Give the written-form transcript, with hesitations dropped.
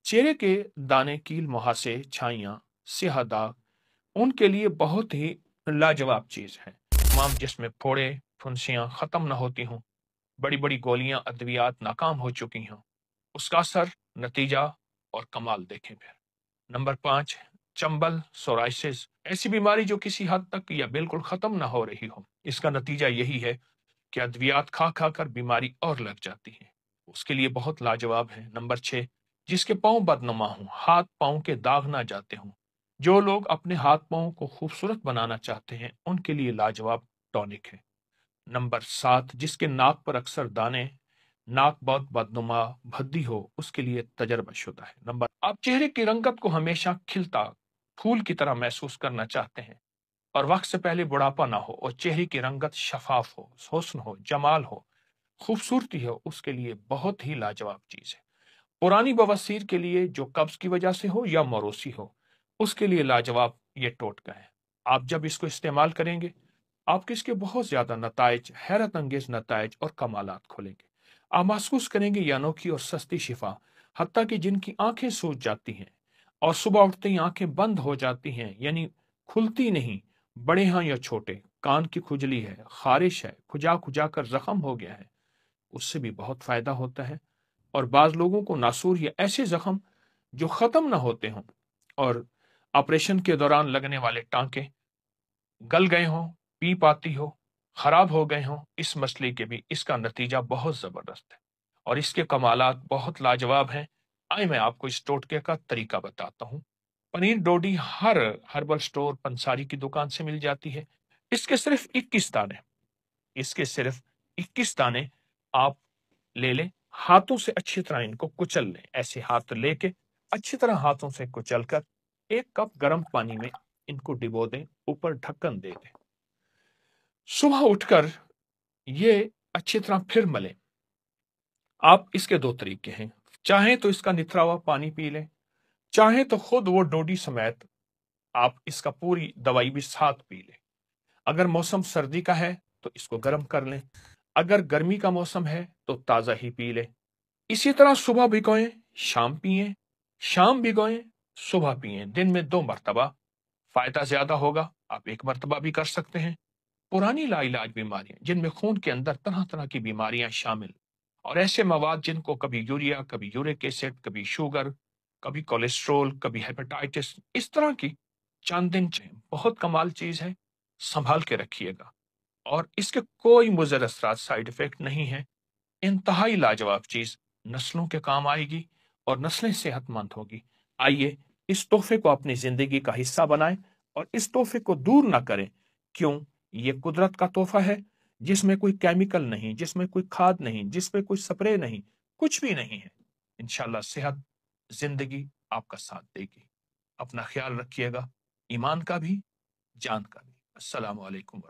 चेहरे के दाने, कील मुहासे, छाइयाँ, स्याह दाग उनके लिए बहुत ही लाजवाब चीज़ है। तमाम जिस्म में फोड़े, फुंसियाँ ख़त्म न होती हों, बड़ी-बड़ी गोलियाँ, अद्वियात नाकाम हो चुकी हों, उसका असर, नतीजा और कमाल देखें फिर। नंबर 5, चंबल, सोराइसिस ऐसी बीमारी जो किसी हद तक या बिल्कुल ख़त्म ना हो रही हो। इसका नतीजा यही है कि अद्वियात खा-खा कर बीमारी और लग जाती है। उसके लिए बहुत लाजवाब है। नंबर 6, जिसके पाँव बदनुमा हों, हाथ-पाँव के दाग ना जाते हों। जो लोग अपने हाथ-पाँव को खूबसूरत बनाना चाहते हैं, उनके लिए लाजवाब टॉनिक है। नंबर 7, जिसके नाक पर अक्सर दाने, नाक बहुत बदनुमा, भद्दी हो, उसके लिए तजर्बाशुदा है। नंबर आप चेहरे की रंगत को हमेशा खिलता, फूल की तरह महसूस करना चाहते हैं और वक्त से पहले बुढ़ापा ना हो और चेहरे की रंगत शफाफ हो, हुस्न हो, जमाल हो, खूबसूरती हो, उसके लिए बहुत ही लाजवाब चीज है। पुरानी बवासीर के लिए जो कब्ज की वजह से हो या मरोसी हो, उसके लिए लाजवाब ये टोटका है। आप जब इसको इस्तेमाल करेंगे, आपके इसके बहुत ज्यादा नताइज, हैरत अंगेज नताइज और कमालात खोलेंगे। आप महसूस करेंगे ये अनोखी और सस्ती शिफा, हत्ता कि जिनकी आंखें सूज जाती हैं और सुबह उठते ही आंखें बंद हो जाती हैं, यानी खुलती नहीं, बड़े हैं या छोटे, कान की खुजली है, खारिश है, खुजा खुजा कर जख्म हो गया है, उससे भी बहुत फायदा होता है। और बाज लोगों को नासूर या ऐसे जख्म जो खत्म ना होते हों और ऑपरेशन के दौरान लगने वाले टांके गल गए हों, पीप आती हो, खराब हो गए हों, इस मसले के भी इसका नतीजा बहुत जबरदस्त है और इसके कमालात बहुत लाजवाब हैं। आइए मैं आपको इस टोटके का तरीका बताता हूँ। पनीर डोडी हर हर्बल स्टोर, पंसारी की दुकान से मिल जाती है। इसके सिर्फ 21 दाने, इसके सिर्फ 21 दाने आप ले लें। हाथों से अच्छी तरह इनको कुचल लें। ऐसे हाथ लेके अच्छी तरह हाथों से कुचल कर 1 कप गर्म पानी में इनको डिबो दें, ऊपर ढक्कन दे दें। सुबह उठकर ये अच्छी तरह फिर मलें। आप इसके 2 तरीके हैं। चाहें तो इसका निथरा हुआ पानी पी लें, चाहें तो खुद वो डोडी समेत आप इसका पूरी दवाई भी साथ पी लें। अगर मौसम सर्दी का है तो इसको गर्म कर लें, अगर गर्मी का मौसम है तो ताज़ा ही पी लें। इसी तरह सुबह भिगोएं, शाम पिएं, शाम भिगोएं, सुबह पिएं। दिन में 2 मर्तबा। फायदा ज्यादा होगा, आप 1 मर्तबा भी कर सकते हैं। पुरानी लाइलाज बीमारियां जिनमें खून के अंदर तरह तरह की बीमारियां शामिल और ऐसे मवाद जिनको कभी यूरिया, कभी यूरिक एसिड, कभी शुगर, कभी कोलेस्ट्रोल, कभी हेपेटाइटिस, इस तरह की चंद दिन बहुत कमाल चीज है। संभाल के रखिएगा और इसके कोई मुज़र असरात, साइड इफेक्ट नहीं है। इंतहाई लाजवाब चीज, नस्लों के काम आएगी और नस्लें सेहतमंद होगी। आइए इस तोहफे को अपनी जिंदगी का हिस्सा बनाएं और इस तोहफे को दूर ना करें। क्यों? ये कुदरत का तोहफा है जिसमें कोई केमिकल नहीं, जिसमें कोई खाद नहीं, जिसमें कोई स्प्रे नहीं, कुछ भी नहीं है। इंशाल्लाह सेहत जिंदगी आपका साथ देगी। अपना ख्याल रखिएगा, ईमान का भी, जान का भी। अस्सलामु अलैकुम।